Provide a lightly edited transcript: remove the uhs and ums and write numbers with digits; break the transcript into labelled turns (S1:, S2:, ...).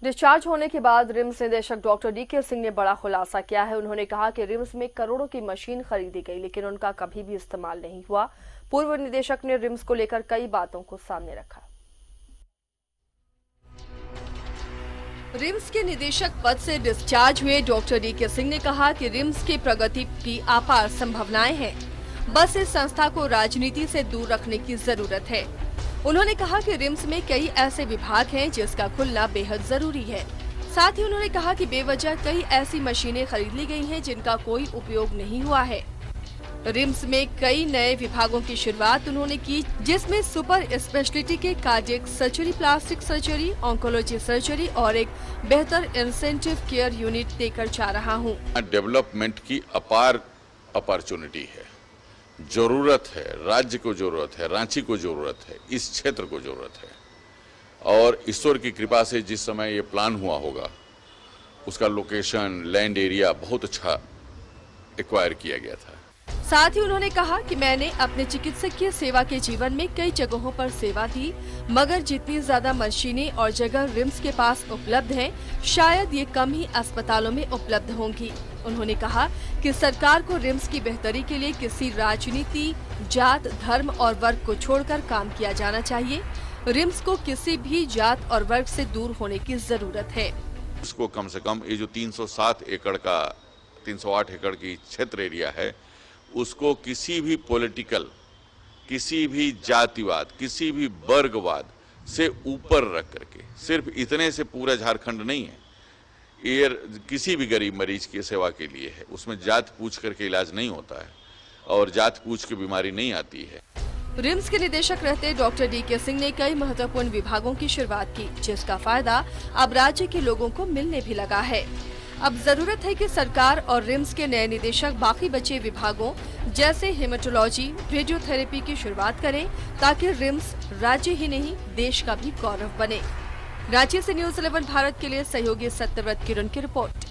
S1: Discharge होने के बाद रिम्स निदेशक डॉक्टर डीके सिंह ने बड़ा खुलासा किया है। उन्होंने कहा कि रिम्स में करोड़ों की मशीन खरीदी गई, लेकिन उनका कभी भी इस्तेमाल नहीं हुआ। पूर्व निदेशक ने रिम्स को लेकर कई बातों को सामने रखा। रिम्स के निदेशक पद से डिस्चार्ज हुए डॉक्टर डीके सिंह ने कहा कि रिम्स की प्रगति की अपार संभावनाएं हैं, बस इस संस्था को राजनीति से दूर रखने की जरूरत है। उन्होंने कहा कि रिम्स में कई ऐसे विभाग हैं जिसका खुलना बेहद जरूरी है। साथ ही उन्होंने कहा कि बेवजह कई ऐसी मशीनें खरीद ली गई हैं जिनका कोई उपयोग नहीं हुआ है। रिम्स में कई नए विभागों की शुरुआत उन्होंने की, जिसमें सुपर स्पेशलिटी के cardiac surgery, plastic surgery, oncology surgery और एक बेहतर इंसेंटिव केयर यूनिट देकर जा रहा हूँ।
S2: डेवलपमेंट की अपार अपॉर्चुनिटी है, जरूरत है, राज्य को जरूरत है, रांची को जरूरत है, इस क्षेत्र को जरूरत है। और ईश्वर की कृपा से जिस समय ये प्लान हुआ होगा, उसका लोकेशन, लैंड एरिया बहुत अच्छा एक्वायर किया गया था।
S1: साथ ही उन्होंने कहा कि मैंने अपने चिकित्सकीय सेवा के जीवन में कई जगहों पर सेवा दी, मगर जितनी ज्यादा मशीनें और जगह रिम्स के पास उपलब्ध हैं, शायद ये कम ही अस्पतालों में उपलब्ध होंगी। उन्होंने कहा कि सरकार को रिम्स की बेहतरी के लिए किसी राजनीति, जात, धर्म और वर्ग को छोड़कर काम किया जाना चाहिए। रिम्स को किसी भी जात और वर्ग से दूर होने की जरूरत है।
S2: उसको कम से कम ये जो 307 एकड़ का 308 एकड़ की क्षेत्र एरिया है, उसको किसी भी पॉलिटिकल, किसी भी जातिवाद, किसी भी वर्गवाद से ऊपर रख करके, सिर्फ इतने से पूरा झारखंड नहीं है, ये किसी भी गरीब मरीज की सेवा के लिए है। उसमें जात पूछ करके इलाज नहीं होता है और जात पूछ के बीमारी नहीं आती है।
S1: रिम्स के निदेशक रहते डॉक्टर डीके सिंह ने कई महत्वपूर्ण विभागों की शुरुआत की, जिसका फायदा अब राज्य के लोगों को मिलने भी लगा है। अब जरूरत है कि सरकार और रिम्स के नए निदेशक बाकी बचे विभागों जैसे हेमेटोलॉजी, रेडियोथेरेपी की शुरुआत करें, ताकि रिम्स राज्य ही नहीं देश का भी गौरव बने। रांची से न्यूज़ 11 भारत के लिए सहयोगी सत्यव्रत किरण की रिपोर्ट।